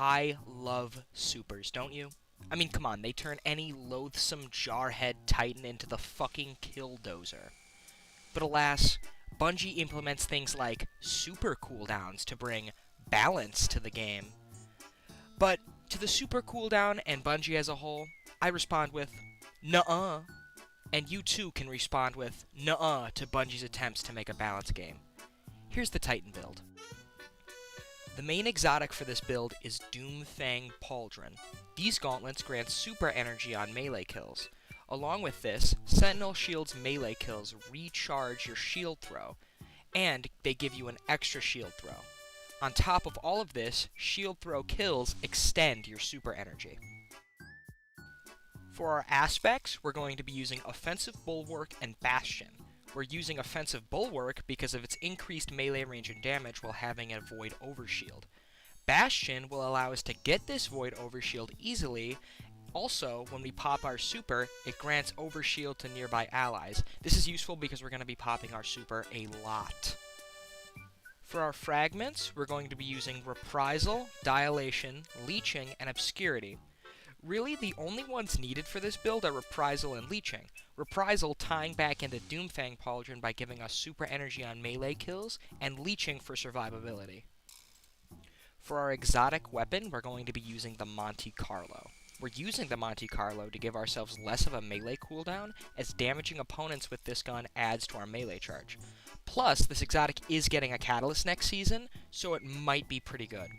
I love supers, don't you? I mean, come on, they turn any loathsome jarhead titan into the fucking killdozer. But alas, Bungie implements things like super cooldowns to bring balance to the game. But to the super cooldown and Bungie as a whole, I respond with, nuh-uh. And you too can respond with, nuh-uh, to Bungie's attempts to make a balanced game. Here's the Titan build. The main exotic for this build is Doomfang Pauldron. These gauntlets grant super energy on melee kills. Along with this, Sentinel Shield's melee kills recharge your shield throw, and they give you an extra shield throw. On top of all of this, shield throw kills extend your super energy. For our aspects, we're going to be using Offensive Bulwark and Bastion. We're using Offensive Bulwark because of its increased melee range and damage while having a Void Overshield. Bastion will allow us to get this Void Overshield easily. Also, when we pop our super, it grants Overshield to nearby allies. This is useful because we're going to be popping our super a lot. For our fragments, we're going to be using Reprisal, Dilation, Leeching, and Obscurity. Really, the only ones needed for this build are Reprisal and Leeching. Reprisal tying back into Doomfang Pauldron by giving us super energy on melee kills, and Leeching for survivability. For our exotic weapon, we're going to be using the Monte Carlo. We're using the Monte Carlo to give ourselves less of a melee cooldown, as damaging opponents with this gun adds to our melee charge. Plus, this exotic is getting a catalyst next season, so it might be pretty good.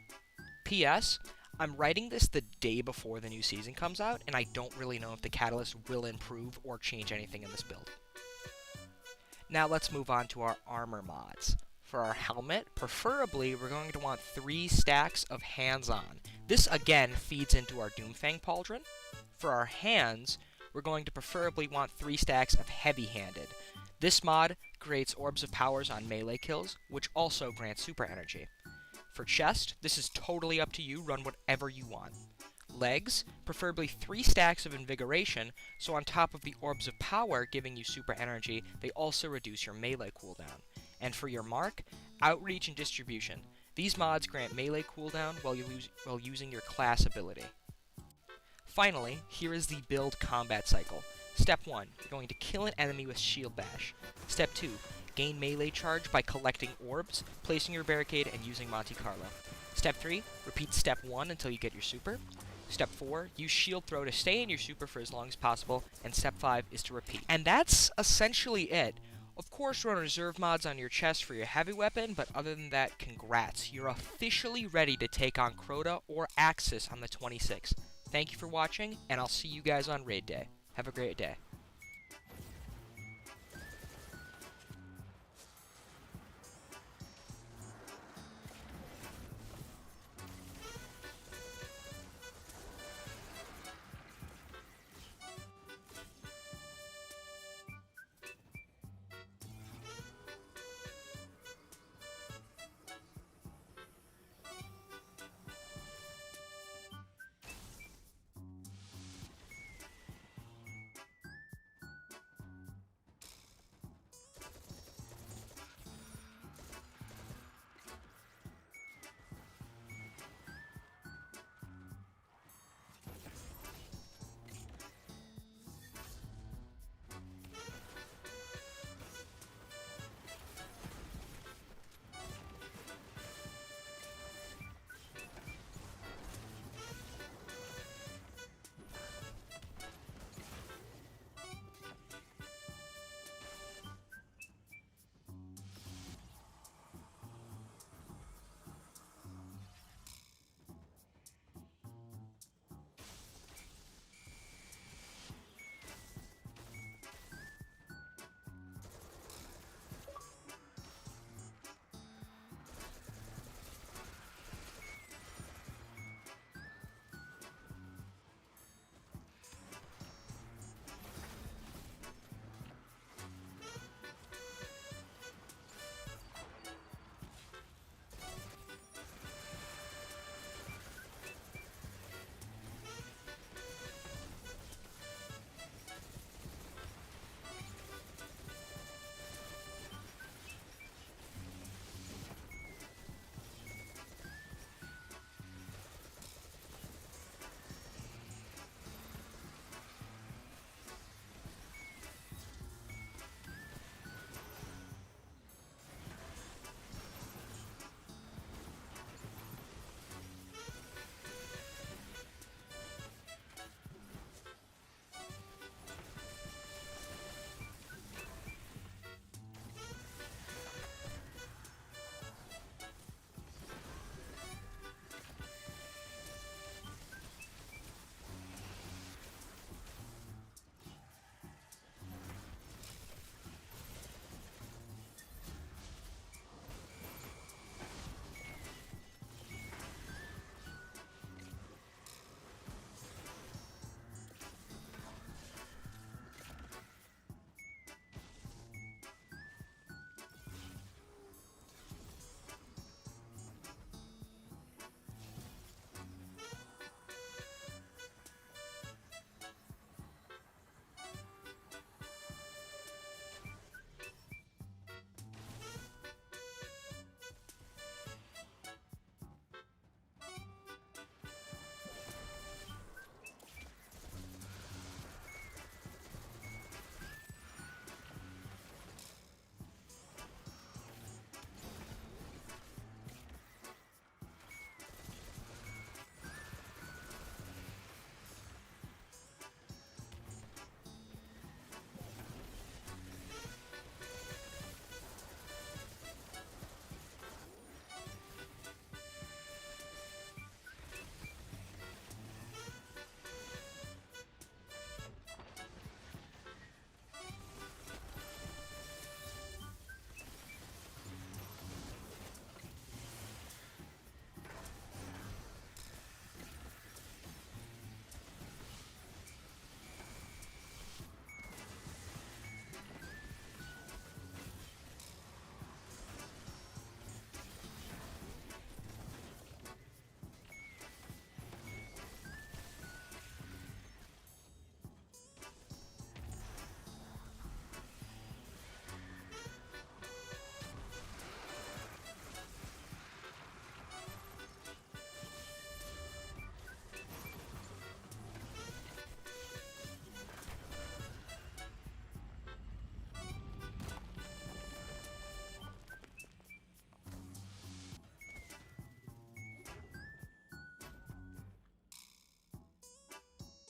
P.S. I'm writing this the day before the new season comes out, and I don't really know if the catalyst will improve or change anything in this build. Now let's move on to our armor mods. For our helmet, preferably we're going to want 3 stacks of hands-on. This again feeds into our Doomfang Pauldron. For our hands, we're going to preferably want 3 stacks of heavy-handed. This mod creates orbs of powers on melee kills, which also grants super energy. For chest, this is totally up to you, run whatever you want. Legs, preferably 3 stacks of invigoration, so on top of the orbs of power giving you super energy, they also reduce your melee cooldown. And for your mark, outreach and distribution. These mods grant melee cooldown while using your class ability. Finally, here is the build combat cycle. Step 1, you're going to kill an enemy with Shield Bash. Step 2, gain melee charge by collecting orbs, placing your barricade, and using Monte Carlo. Step 3, repeat Step 1 until you get your super. Step 4, use Shield Throw to stay in your super for as long as possible. And Step 5 is to repeat. And that's essentially it. Of course, run reserve mods on your chest for your heavy weapon, but other than that, congrats. You're officially ready to take on Crota or Axis on the 26th. Thank you for watching, and I'll see you guys on Raid Day. Have a great day.